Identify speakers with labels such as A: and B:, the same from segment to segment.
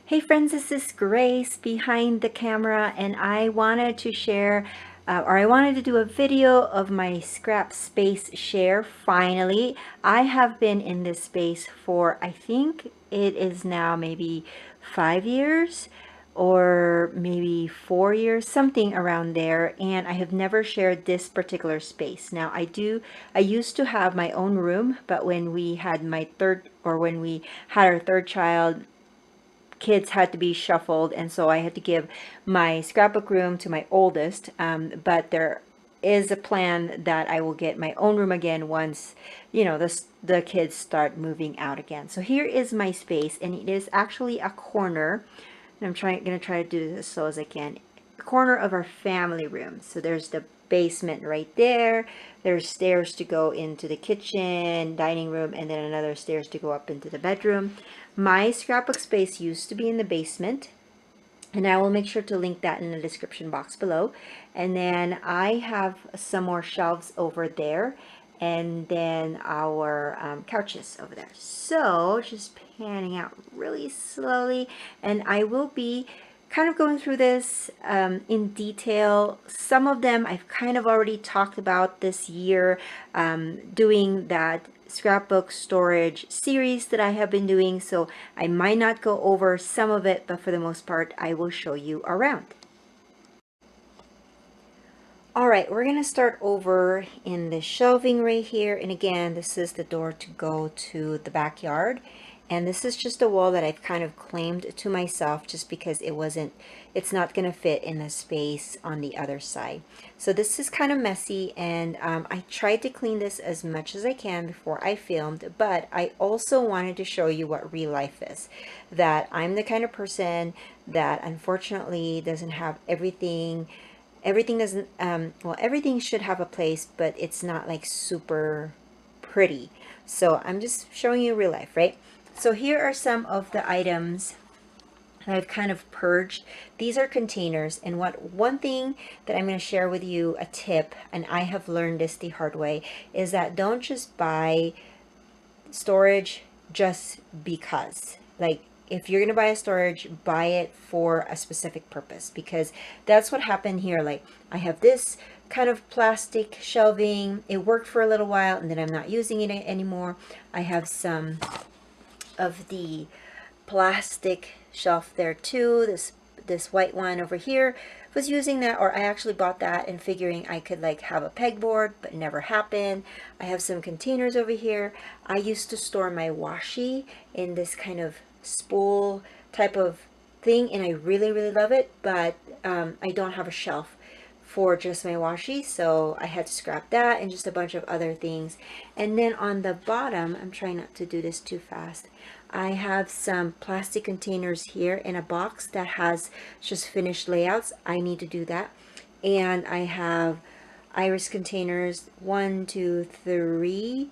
A: Hey friends, this is Grace behind the camera, and I wanted to share, I wanted to do a video of my scrap space share. Finally, I have been in this space for, I think it is now maybe 5 years or maybe 4 years, something around there, and I have never shared this particular space. Now I used to have my own room, but when we had when we had our third child, kids had to be shuffled, and so I had to give my scrapbook room to my oldest. But there is a plan that I will get my own room again once the kids start moving out again. So here is my space, and it is actually a corner, and gonna try to do this as slow as I can. A corner of our family room. So there's the basement right there. There's stairs to go into the kitchen, dining room, and then another stairs to go up into the bedroom. My scrapbook space used to be in the basement, and I will make sure to link that in the description box below. And then I have some more shelves over there, and then our couches over there. So just panning out really slowly, and I will be kind of going through this in detail. Some of them I've kind of already talked about this year, doing that scrapbook storage series that I have been doing, so I might not go over some of it, but for the most part I will show you around. All right, we're gonna start over in the shelving right here, and again, this is the door to go to the backyard, and this is just a wall that I've kind of claimed to myself just because it's not gonna fit in the space on the other side. So this is kind of messy, and I tried to clean this as much as I can before I filmed, but I also wanted to show you what real life is. That I'm the kind of person that unfortunately doesn't have everything doesn't well, everything should have a place, but it's not like super pretty. So I'm just showing you real life, right? So here are some of the items that I've kind of purged. These are containers, and one thing that I'm going to share with you, a tip, and I have learned this the hard way, is that don't just buy storage just because. Like, if you're going to buy a storage, buy it for a specific purpose, because that's what happened here. Like, I have this kind of plastic shelving. It worked for a little while, and then I'm not using it anymore. I have some of the plastic shelf there too. This white one over here, was using that, or I actually bought that and figuring I could like have a pegboard, but never happened. I have some containers over here. I used to store my washi in this kind of spool type of thing, and I really love it, but I don't have a shelf for just my washi, so I had to scrap that and just a bunch of other things. And then on the bottom, I'm trying not to do this too fast, I have some plastic containers here in a box that has just finished layouts. I need to do that. And I have iris containers, 1, 2, 3,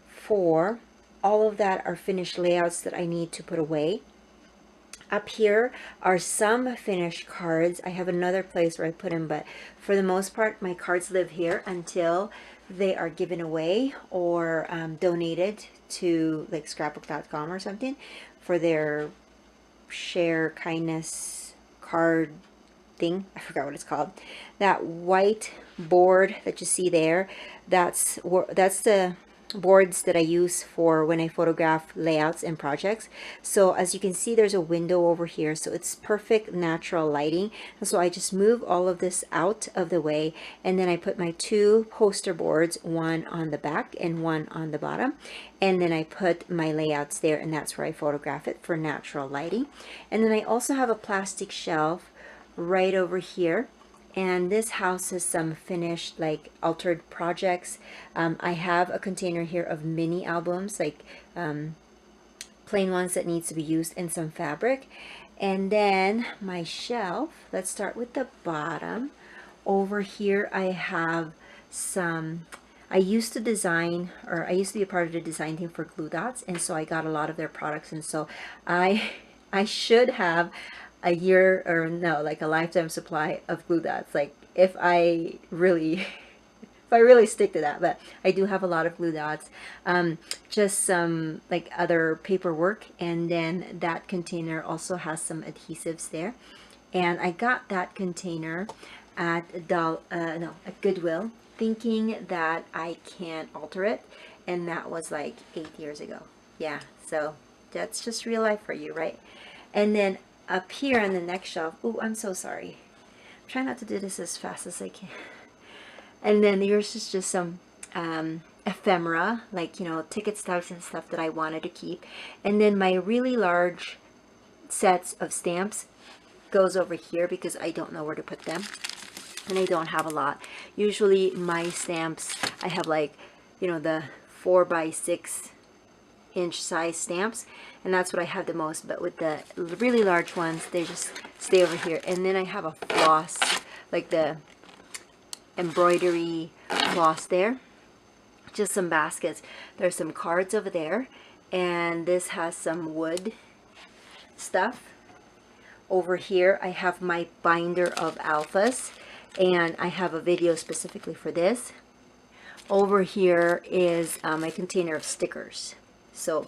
A: 4. All of that are finished layouts that I need to put away. Up here are some finished cards. I have another place where I put them, but for the most part, my cards live here until they are given away or donated to like scrapbook.com or something for their share kindness card thing. I forgot what it's called. That white board that you see there, that's the boards that I use for when I photograph layouts and projects. So as you can see, there's a window over here, so it's perfect natural lighting. And so I just move all of this out of the way, and then I put my 2 poster boards, one on the back and one on the bottom, and then I put my layouts there, and that's where I photograph it for natural lighting. And then I also have a plastic shelf right over here, and this house has some finished like altered projects. I have a container here of mini albums, like plain ones that needs to be used, and some fabric. And then my shelf, let's start with the bottom. Over here I have some, I used to design, or I used to be a part of the design team for Glue Dots, and so I got a lot of their products, and so I should have a year, or no, like a lifetime supply of Glue Dots. Like, if I really if I really stick to that. But I do have a lot of glue dots, just some like other paperwork, and then that container also has some adhesives there. And I got that container at at Goodwill, thinking that I can't alter it, and that was like 8 years ago. Yeah, so that's just real life for you, right? And then up here on the next shelf, oh, I'm so sorry. Try not to do this as fast as I can. And then here's just some ephemera, like, you know, ticket stubs and stuff that I wanted to keep. And then my really large sets of stamps goes over here because I don't know where to put them. And I don't have a lot. Usually my stamps, I have like, you know, the 4 by 6 inch size stamps, and that's what I have the most. But with the really large ones, they just stay over here. And then I have a floss, like the embroidery floss there. Just some baskets. There's some cards over there, and this has some wood stuff. Over here I have my binder of alphas, and I have a video specifically for this. Over here is my container of stickers. So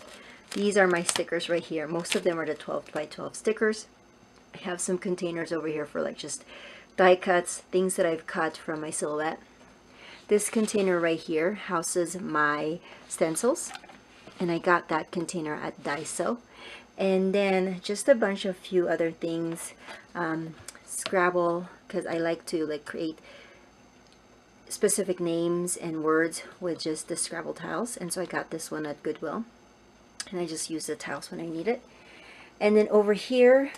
A: these are my stickers right here. Most of them are the 12 by 12 stickers. I have some containers over here for like just die cuts, things that I've cut from my silhouette. This container right here houses my stencils, and I got that container at Daiso. And then just a bunch of few other things, Scrabble, because I like to like create specific names and words with just the Scrabble tiles, and so I got this one at Goodwill, and I just use the tiles when I need it. And then over here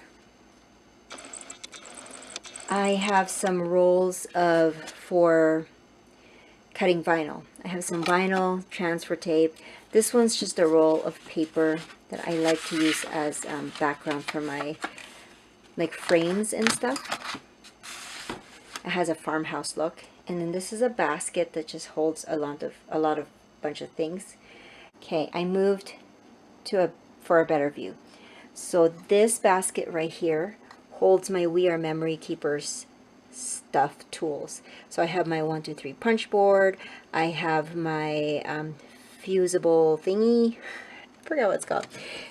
A: I have some rolls for cutting vinyl. I have some vinyl, transfer tape. This one's just a roll of paper that I like to use as background for my like frames and stuff. It has a farmhouse look. And then this is a basket that just holds a lot of bunch of things. Okay, I moved for a better view. So this basket right here holds my We Are Memory Keepers stuff tools. So I have my 1, 2, 3 punch board. I have my fusible thingy. I forgot what it's called.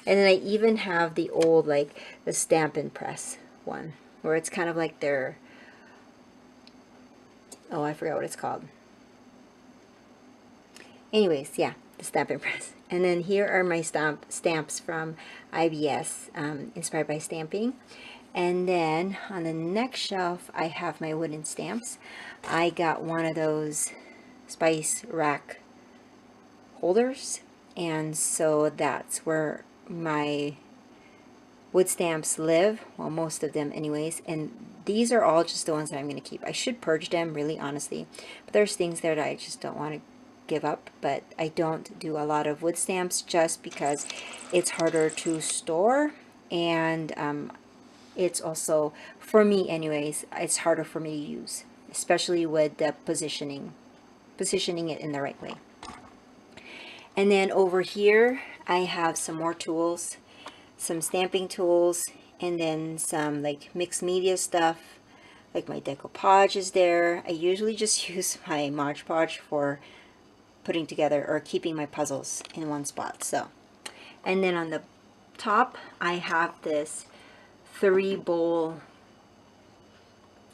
A: And then I even have the old, like the stamp and press one, where it's kind of like their, oh, I forgot what it's called. Anyways, yeah, the stamp and press. And then here are my stamps from IBS, Inspired by Stamping. And then on the next shelf, I have my wooden stamps. I got one of those spice rack holders, and so that's where my wood stamps live. Well, most of them anyways. And these are all just the ones that I'm going to keep. I should purge them, really honestly, but there's things there that I just don't want to give up. But I don't do a lot of wood stamps just because it's harder to store, and it's also, for me anyways, it's harder for me to use, especially with the positioning it in the right way. And then over here I have some more tools, some stamping tools, and then some like mixed media stuff, like my decoupage is there. I usually just use my Mod Podge for putting together or keeping my puzzles in one spot. So, and then on the top I have this 3-bowl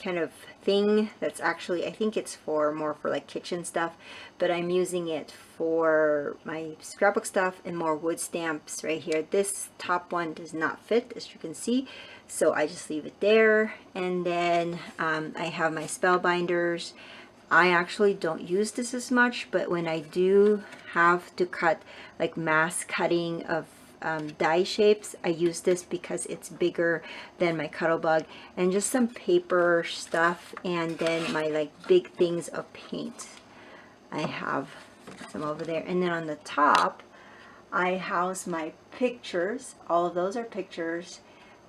A: kind of thing that's actually, I think it's more for like kitchen stuff, but I'm using it for my scrapbook stuff and more wood stamps right here. This top one does not fit, as you can see, so I just leave it there. And then I have my spell binders. I actually don't use this as much, but when I do have to cut like mass cutting of die shapes, I use this because it's bigger than my Cuttlebug. And just some paper stuff, and then my like big things of paint, I have some over there. And then on the top I house my pictures. All of those are pictures,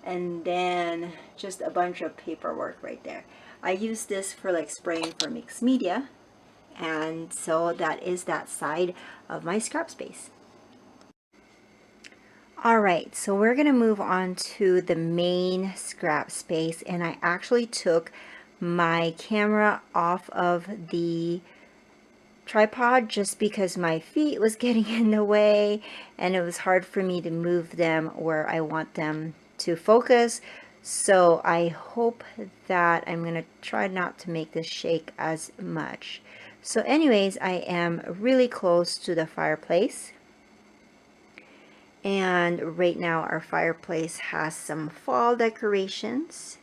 A: and then just a bunch of paperwork right there. I use this for like spraying for mixed media, and so that is that side of my scrap space. Alright, so we're going to move on to the main scrap space, and I actually took my camera off of the tripod just because my feet was getting in the way and it was hard for me to move them where I want them to focus. So I hope that I'm going to try not to make this shake as much. So anyways, I am really close to the fireplace. And right now our fireplace has some fall decorations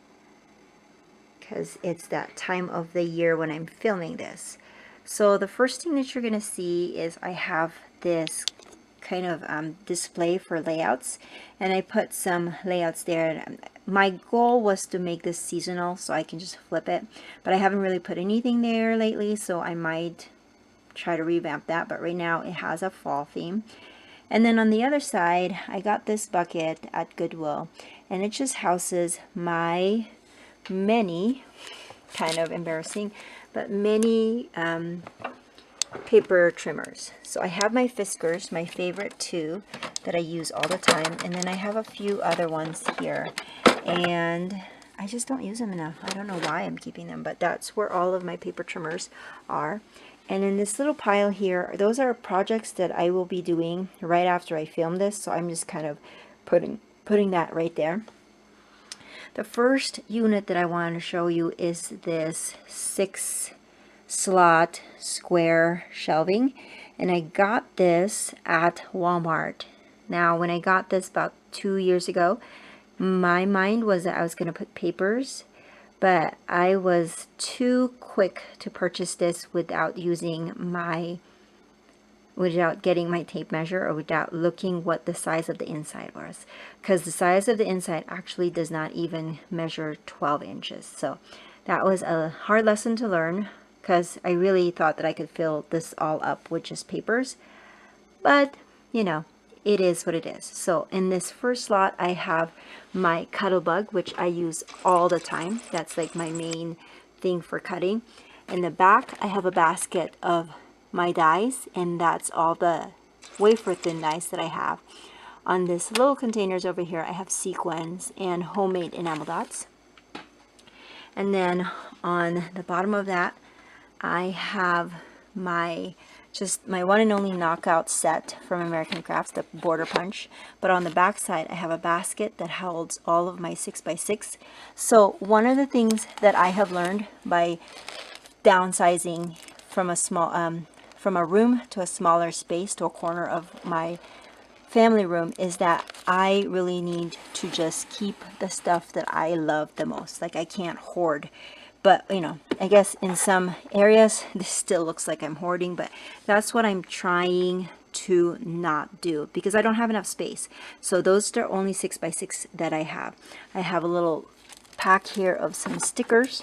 A: because it's that time of the year when I'm filming this. So the first thing that you're going to see is I have this kind of display for layouts, and I put some layouts there. My goal was to make this seasonal so I can just flip it, but I haven't really put anything there lately, so I might try to revamp that. But right now it has a fall theme. And then on the other side, I got this bucket at Goodwill, and it just houses my many, kind of embarrassing, but many paper trimmers. So I have my Fiskars, my favorite two that I use all the time, and then I have a few other ones here, and I just don't use them enough. I don't know why I'm keeping them, but that's where all of my paper trimmers are. And in this little pile here, those are projects that I will be doing right after I film this, so I'm just kind of putting that right there. The first unit that I want to show you is this 6-slot square shelving, and I got this at Walmart. Now when I got this about 2 years ago, my mind was that I was going to put papers, but I was too quick to purchase this without getting my tape measure or without looking what the size of the inside was, because the size of the inside actually does not even measure 12 inches. So that was a hard lesson to learn, because I really thought that I could fill this all up with just papers, but you know, it is what it is. So in this first slot I have my Cuddle Bug, which I use all the time. That's like my main thing for cutting. In the back I have a basket of my dies, and that's all the wafer thin dies that I have. On this little containers over here I have sequins and homemade enamel dots, and then on the bottom of that I have my one and only knockout set from American Crafts, the border punch. But on the back side I have a basket that holds all of my 6x6. So one of the things that I have learned by downsizing from a room to a smaller space, to a corner of my family room, is that I really need to just keep the stuff that I love the most. Like, I can't hoard. But you know, I guess in some areas this still looks like I'm hoarding, but that's what I'm trying to not do, because I don't have enough space. So those are only 6x6 that I have. I have a little pack here of some stickers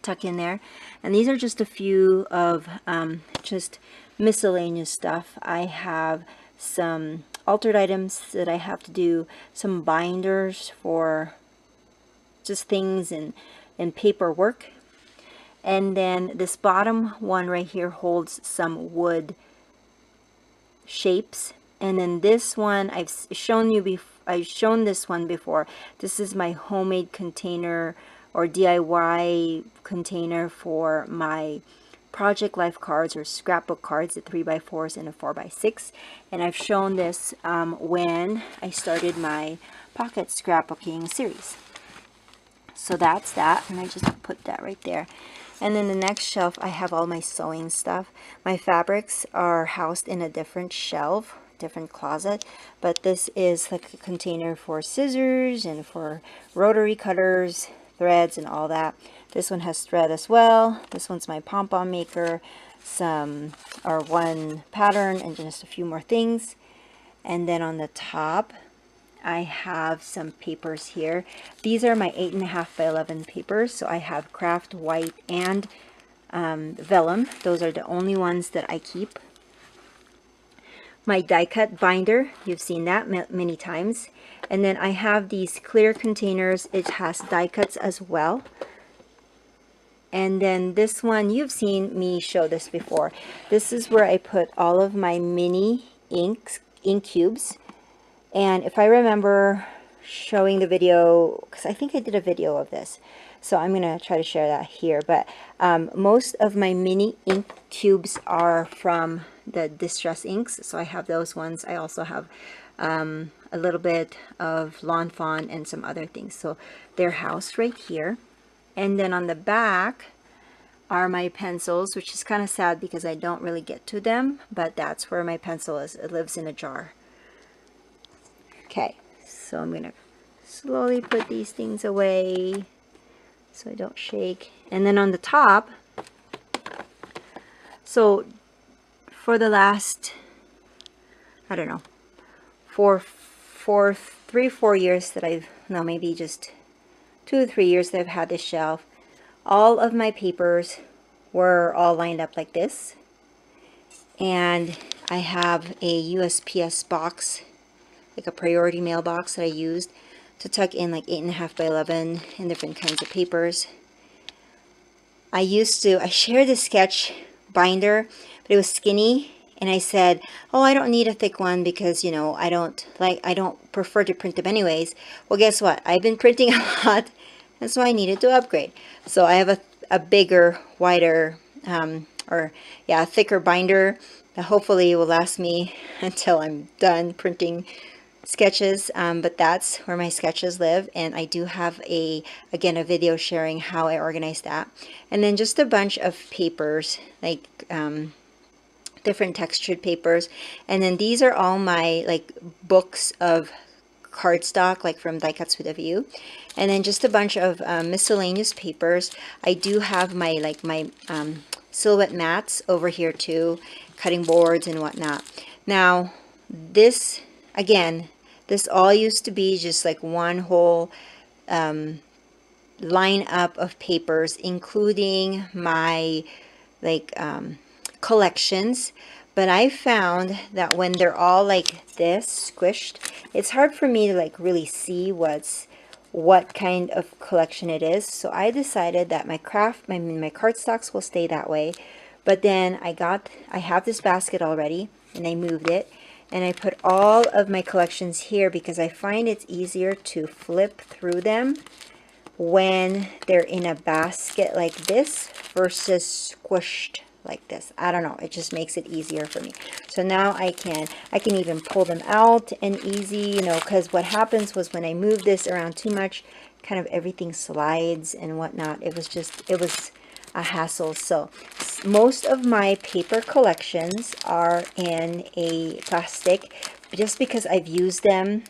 A: tuck in there, and these are just a few of just miscellaneous stuff. I have some altered items that I have to do, some binders for just things and paperwork, and then this bottom one right here holds some wood shapes. And then this one I've shown this one before. This is my homemade container or DIY container for my project life cards or scrapbook cards, the 3x4s and a 4x6. And I've shown this when I started my pocket scrapbooking series. So that's that, and I just put that right there. And then the next shelf I have all my sewing stuff. My fabrics are housed in a different shelf, different closet, but this is like a container for scissors and for rotary cutters, threads, and all that. This one has thread as well. This one's my pom-pom maker, one pattern, and just a few more things. And then on the top I have some papers here. These are my 8.5 by 11 papers. So I have craft, white, and vellum. Those are the only ones that I keep. My die cut binder, you've seen that many times. And then I have these clear containers. It has die cuts as well. And then this one, you've seen me show this before. This is where I put all of my mini ink cubes. And if I remember showing the video, because I think I did a video of this, So I'm going to try to share that here. But most of my mini ink tubes are from the Distress inks. So I have those ones. I also have a little bit of Lawn Fawn and some other things. So they're housed right here. And then on the back are my pencils, which is kind of sad because I don't really get to them, but that's where my pencil is. It lives in a jar. Okay, so I'm going to slowly put these things away so I don't shake. And then on the top, so for the last, I don't know, 4 years that I've, no, maybe just 2 or 3 years that I've had this shelf, all of my papers were all lined up like this. And I have a USPS box, like a priority mail box that I used to tuck in like 8.5 by 11 in different kinds of papers. I shared this sketch binder, but it was skinny, and I said, oh, I don't need a thick one because, you know, I don't prefer to print them anyways. Well, guess what? I've been printing a lot, and so I needed to upgrade. So I have a bigger, wider, a thicker binder that hopefully will last me until I'm done printing sketches, but that's where my sketches live. And I do have again a video sharing how I organize that. And then just a bunch of papers, like different textured papers. And then these are all my like books of cardstock, like from Die Cuts with a View. And then just a bunch of miscellaneous papers. I do have my silhouette mats over here too, cutting boards and whatnot. Now this, again, this all used to be just like one whole line up of papers, including my collections. But I found that when they're all like this squished, it's hard for me to like really see what kind of collection it is. So I decided that my cardstocks will stay that way. But then I have this basket already, and I moved it, and I put all of my collections here because I find it's easier to flip through them when they're in a basket like this versus squished like this. I don't know, it just makes it easier for me. So now I can even pull them out and easy, you know, because what happens was when I move this around too much, kind of everything slides and whatnot. It was a hassle. So most of my paper collections are in a plastic just because I've used them,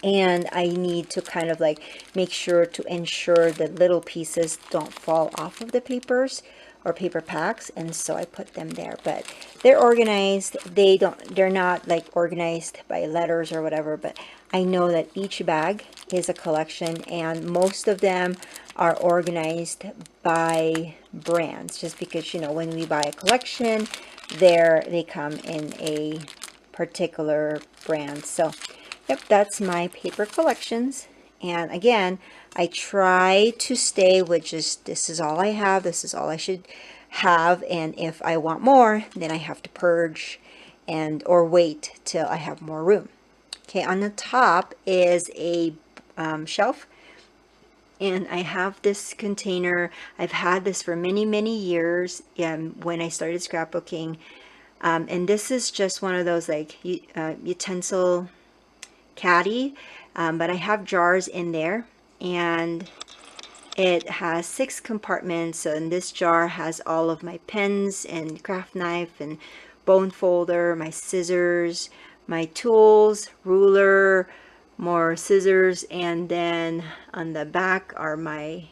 A: and I need to kind of like make sure to ensure that little pieces don't fall off of the papers or paper packs, and so I put them there. But they're organized. They're not like organized by letters or whatever, but I know that each bag is a collection, and most of them are organized by brands, just because, you know, when we buy a collection, they come in a particular brand. So yep, that's my paper collections. And again, I try to stay with just, this is all I have, this is all I should have, and if I want more, then I have to purge or wait till I have more room. Okay, on the top is a shelf, and I have this container. I've had this for many years when I started scrapbooking, and this is just one of those like utensil caddy, but I have jars in there, and it has 6 compartments, and this jar has all of my pens and craft knife and bone folder, my scissors, my tools, ruler, more scissors, and then on the back are my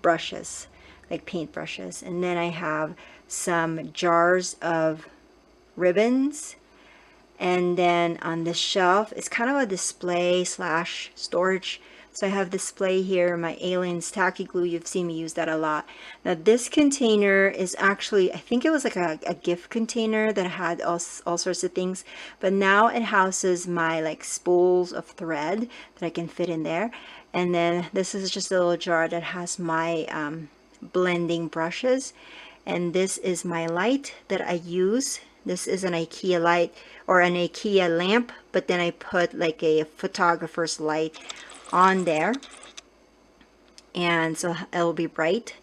A: brushes, like paint brushes. And then I have some jars of ribbons. And then on the shelf, it's kind of a display slash storage. So I have display here, my Aliens tacky glue. You've seen me use that a lot. Now this container is actually, I think it was like a gift container that had all sorts of things, but now it houses my like spools of thread that I can fit in there. And then this is just a little jar that has my blending brushes. And this is my light that I use. This is an IKEA light or an IKEA lamp, but then I put like a photographer's light on there. and so it'll be bright.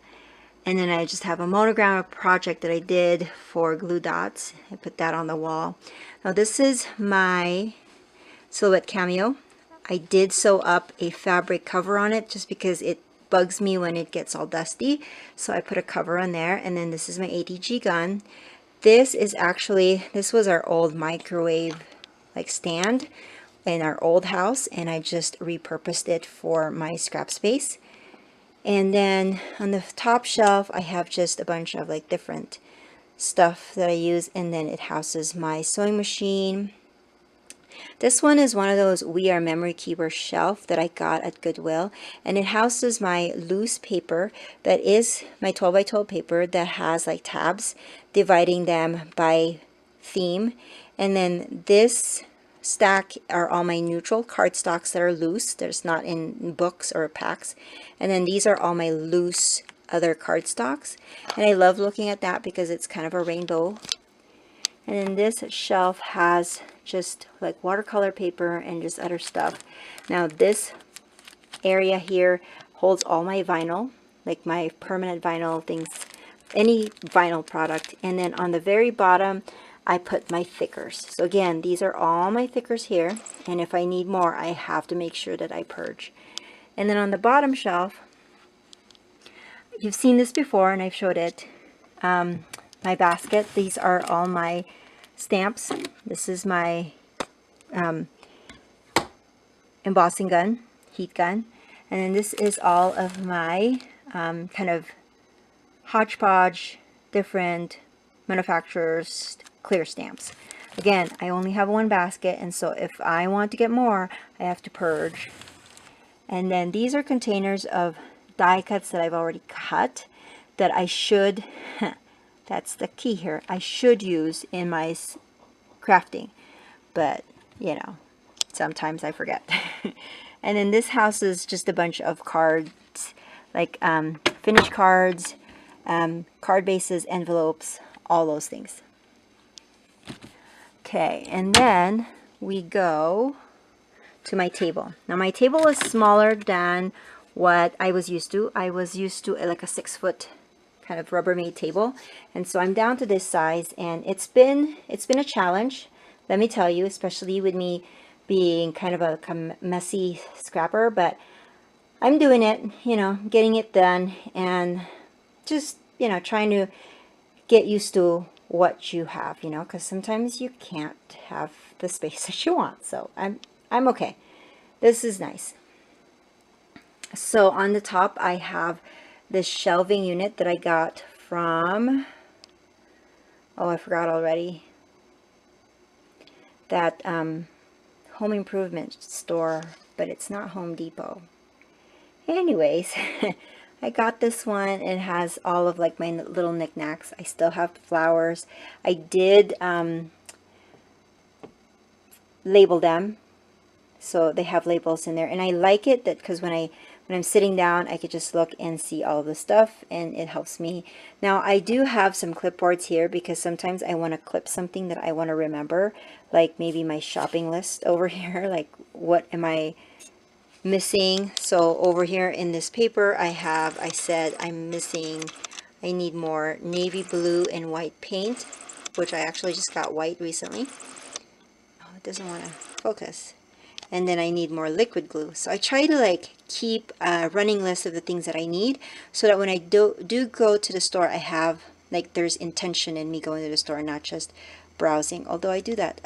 A: And then I just have a monogram project that I did for glue dots. I put that on the wall. Now this is my silhouette cameo. I did sew up a fabric cover on it just because it bugs me when it gets all dusty. So I put a cover on there. And then this is my ATG gun. This was our old microwave like stand in our old house, and I just repurposed it for my scrap space. And then on the top shelf I have just a bunch of like different stuff that I use, and then it houses my sewing machine. This one is one of those We Are Memory Keeper shelf that I got at Goodwill, and it houses my loose paper that is my 12 by 12 paper that has like tabs dividing them by theme. And then this stack are all my neutral cardstocks that are loose, there's not in books or packs. And then these are all my loose other cardstocks, and I love looking at that because it's kind of a rainbow. And then this shelf has just like watercolor paper and just other stuff. Now this area here holds all my vinyl, like my permanent vinyl things, any vinyl product. And then on the very bottom I put my thickers. So again, these are all my thickers here, and if I need more I have to make sure that I purge. And then on the bottom shelf, you've seen this before and I've showed it, my basket. These are all my stamps. This is my embossing gun, heat gun, and then this is all of my kind of hodgepodge different manufacturers clear stamps. Again, I only have one basket, and so if I want to get more I have to purge. And then these are containers of die cuts that I've already cut that I should that's the key here, I should use in my crafting, but you know, sometimes I forget. And then this house is just a bunch of cards, like finished cards, card bases, envelopes, all those things. Okay, and then we go to my table. Now my table is smaller than what I was used to. I was used to like a 6-foot kind of Rubbermaid table, and so I'm down to this size, and it's been a challenge, let me tell you, especially with me being kind of a messy scrapper, but I'm doing it, you know, getting it done, and just, you know, trying to get used to what you have, you know, because sometimes you can't have the space that you want. So I'm okay. This is nice. So on the top I have this shelving unit that I got from, oh, I forgot already, that home improvement store, but it's not Home Depot. Anyways, I got this one. It has all of like my little knickknacks. I still have flowers. I did label them, so they have labels in there, and I like it that because when I'm sitting down I could just look and see all the stuff, and it helps me. Now I do have some clipboards here because sometimes I want to clip something that I want to remember, like maybe my shopping list over here, like what am I missing. So over here in this paper I said I need more navy blue and white paint, which I actually just got white recently. Oh, it doesn't want to focus. And then I need more liquid glue. So I try to like keep a running list of the things that I need, so that when I do go to the store, I have like there's intention in me going to the store, not just browsing, although I do that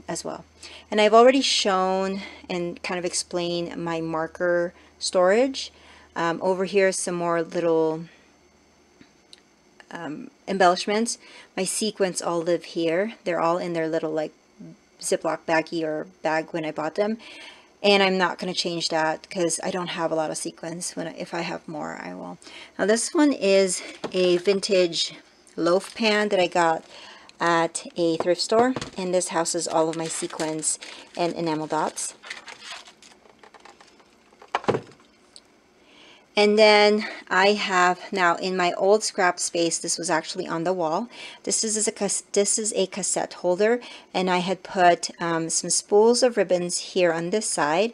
A: as well. And I've already shown and kind of explained my marker storage. Over here some more little embellishments. My sequins all live here. They're all in their little like Ziploc baggie or bag when I bought them, and I'm not going to change that because I don't have a lot of sequins. If I have more I will. Now this one is a vintage loaf pan that I got at a thrift store, and this houses all of my sequins and enamel dots. And then I have now in my old scrap space, this was actually on the wall. This is a cassette holder, and I had put some spools of ribbons here on this side.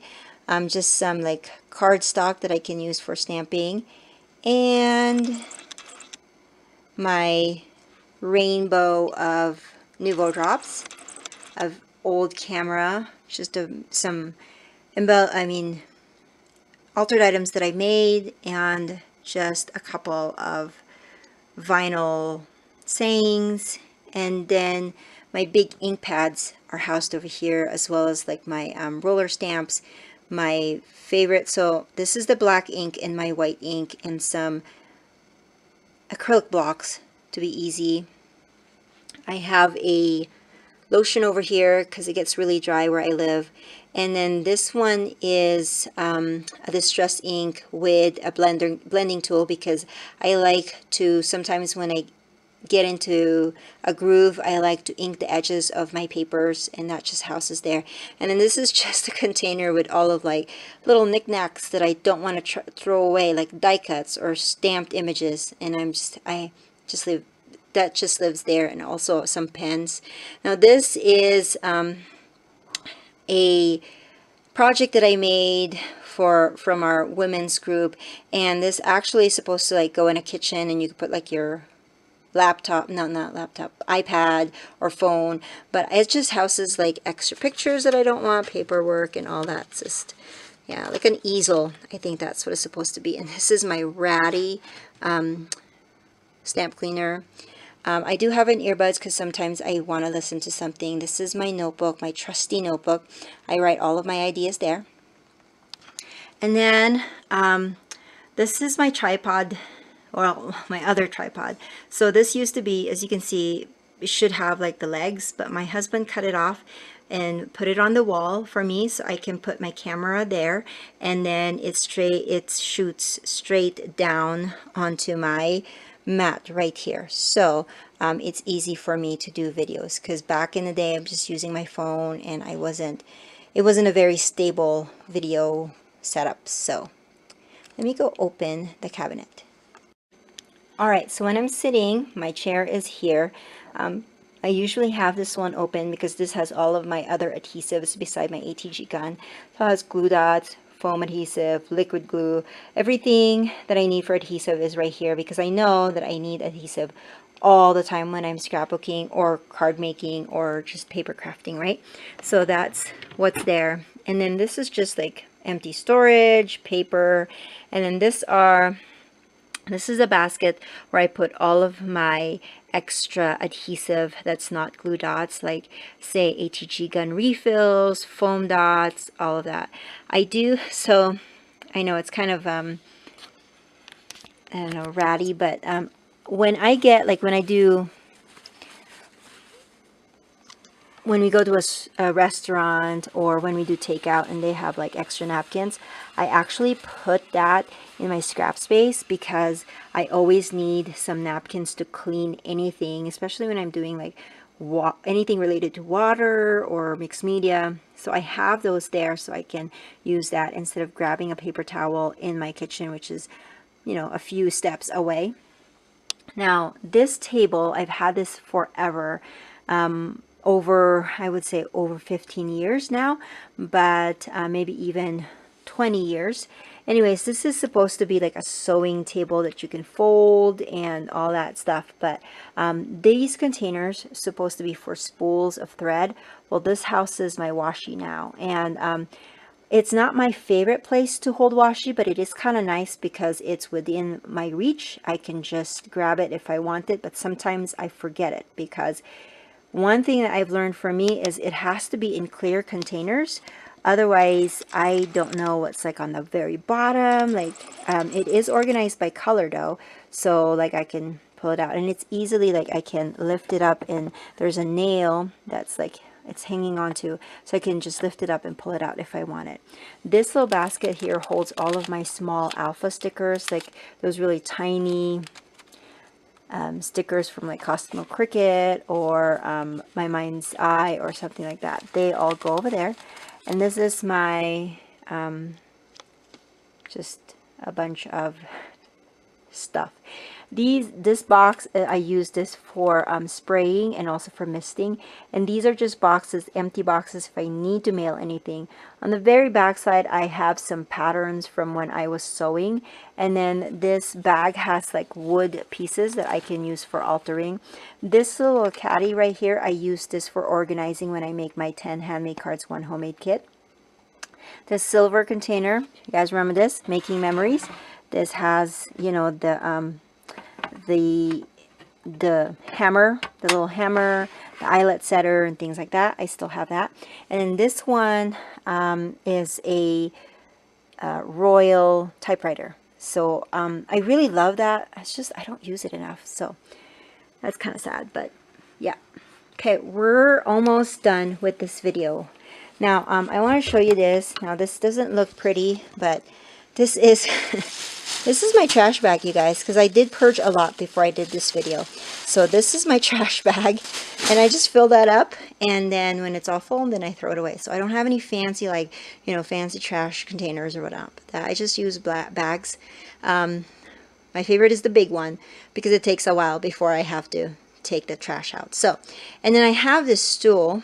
A: just some like cardstock that I can use for stamping, and my rainbow of Nouveau drops of old camera, just some altered items that I made, and just a couple of vinyl sayings. And then my big ink pads are housed over here, as well as like my roller stamps, my favorite. So this is the black ink and my white ink, and some acrylic blocks to be easy. I have a lotion over here because it gets really dry where I live. And then this one is a distress ink with a blending tool, because I like to, sometimes when I get into a groove, I like to ink the edges of my papers, and that just houses there. And then this is just a container with all of like little knickknacks that I don't want to throw away, like die cuts or stamped images, and I just leave that just lives there. And also some pens. Now this is a project that I made from our women's group, and this actually is supposed to like go in a kitchen, and you could put like your laptop, no, not laptop, iPad or phone, but it just houses like extra pictures that I don't want, paperwork and all that. It's just, yeah, like an easel. I think that's what it's supposed to be. And this is my ratty stamp cleaner. I do have an earbuds because sometimes I want to listen to something. This is my notebook, my trusty notebook. I write all of my ideas there. And then this is my tripod, well, my other tripod. So this used to be, as you can see, it should have like the legs, but my husband cut it off and put it on the wall for me, so I can put my camera there, and then it shoots straight down onto my mat right here. So it's easy for me to do videos, because back in the day I'm just using my phone, and it wasn't a very stable video setup. So let me go open the cabinet. Alright, so when I'm sitting, my chair is here. I usually have this one open because this has all of my other adhesives beside my ATG gun. So it has glue dots, foam adhesive, liquid glue, everything that I need for adhesive is right here, because I know that I need adhesive all the time when I'm scrapbooking or card making or just paper crafting, right? So that's what's there. And then this is just like empty storage, paper, and then this is a basket where I put all of my extra adhesive that's not glue dots, like say ATG gun refills, foam dots, all of that. I do, so I know it's kind of, I don't know, ratty, but when I get, like when we go to a restaurant, or when we do takeout and they have like extra napkins, I actually put that in my scrap space, because I always need some napkins to clean anything, especially when I'm doing like anything related to water or mixed media. So I have those there, so I can use that instead of grabbing a paper towel in my kitchen, which is, you know, a few steps away. Now this table, I've had this forever. Over, I would say over 15 years now, but maybe even 20 years. Anyways, this is supposed to be like a sewing table that you can fold and all that stuff, but these containers supposed to be for spools of thread. Well, this houses my washi now, and it's not my favorite place to hold washi, but it is kind of nice because it's within my reach. I can just grab it if I want it, but sometimes I forget it, because one thing that I've learned for me is it has to be in clear containers. Otherwise, I don't know what's like on the very bottom. Like, it is organized by color though. So like I can pull it out, and it's easily, like I can lift it up, and there's a nail that's like it's hanging onto, so I can just lift it up and pull it out if I want it. This little basket here holds all of my small alpha stickers, like those really tiny stickers from like Cosmo Cricket or My Mind's Eye or something like that. They all go over there. And this is my just a bunch of stuff. This box, I use this for spraying and also for misting. And these are just boxes, empty boxes if I need to mail anything. On the very back side, I have some patterns from when I was sewing. And then this bag has like wood pieces that I can use for altering. This little caddy right here, I use this for organizing when I make my 10 handmade cards, 1 homemade kit. The silver container, you guys remember this? Making memories. This has, you know, the hammer, the little hammer, the eyelet setter, and things like that. I still have that. And then this one is a Royal typewriter. So I really love that. It's just I don't use it enough. So that's kind of sad, but yeah. Okay, we're almost done with this video. Now, I want to show you this. Now, this doesn't look pretty, but this is this is my trash bag, you guys, because I did purge a lot before I did this video. So this is my trash bag, and I just fill that up, and then when it's all full, then I throw it away. So I don't have any fancy, like, you know, fancy trash containers or whatnot. I just use black bags. My favorite is the big one because it takes a while before I have to take the trash out. So, and then I have this stool.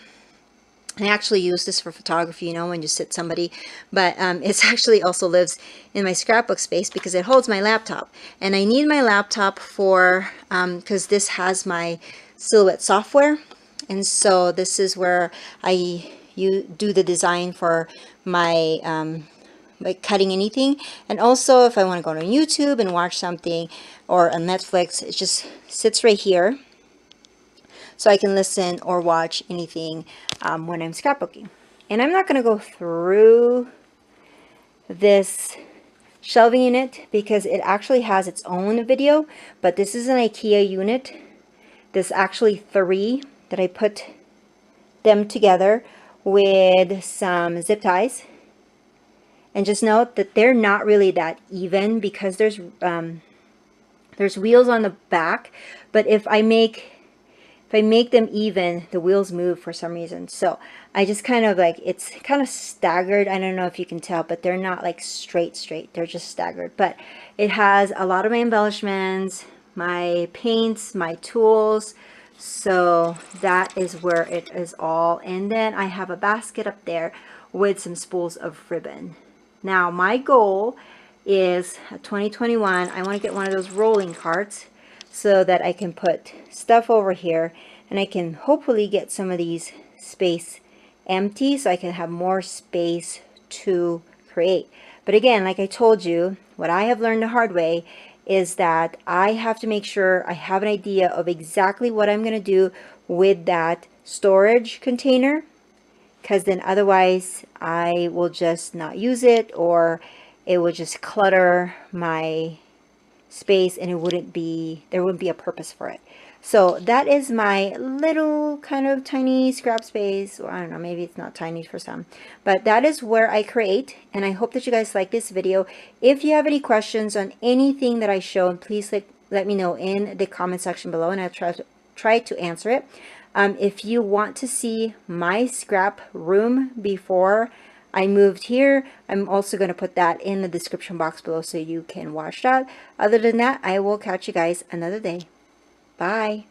A: I actually use this for photography, you know, when you sit somebody, but it's actually also lives in my scrapbook space because it holds my laptop. And I need my laptop for, because this has my Silhouette software. And so this is where you do the design for my, like cutting anything. And also if I want to go on YouTube and watch something or on Netflix, it just sits right here. So I can listen or watch anything when I'm scrapbooking. And I'm not going to go through this shelving unit because it actually has its own video, but this is an IKEA unit. There's actually 3 that I put them together with some zip ties. And just note that they're not really that even because there's wheels on the back, but if I make them even, the wheels move for some reason. So I just kind of like, it's kind of staggered. I don't know if you can tell, but they're not like straight. They're just staggered. But it has a lot of my embellishments, my paints, my tools. So that is where it is all. And then I have a basket up there with some spools of ribbon. Now my goal is 2021, I want to get one of those rolling carts so that I can put stuff over here and I can hopefully get some of these space empty so I can have more space to create. But again, like I told you, what I have learned the hard way is that I have to make sure I have an idea of exactly what I'm going to do with that storage container, because then otherwise I will just not use it, or it will just clutter my space and there wouldn't be a purpose for it. So that is my little kind of tiny scrap space, or I don't know, maybe it's not tiny for some, but that is where I create. And I hope that you guys like this video. If you have any questions on anything that I showed, please let me know in the comment section below and I'll try to answer it. If you want to see my scrap room before I moved here, I'm also going to put that in the description box below so you can watch that. Other than that, I will catch you guys another day. Bye.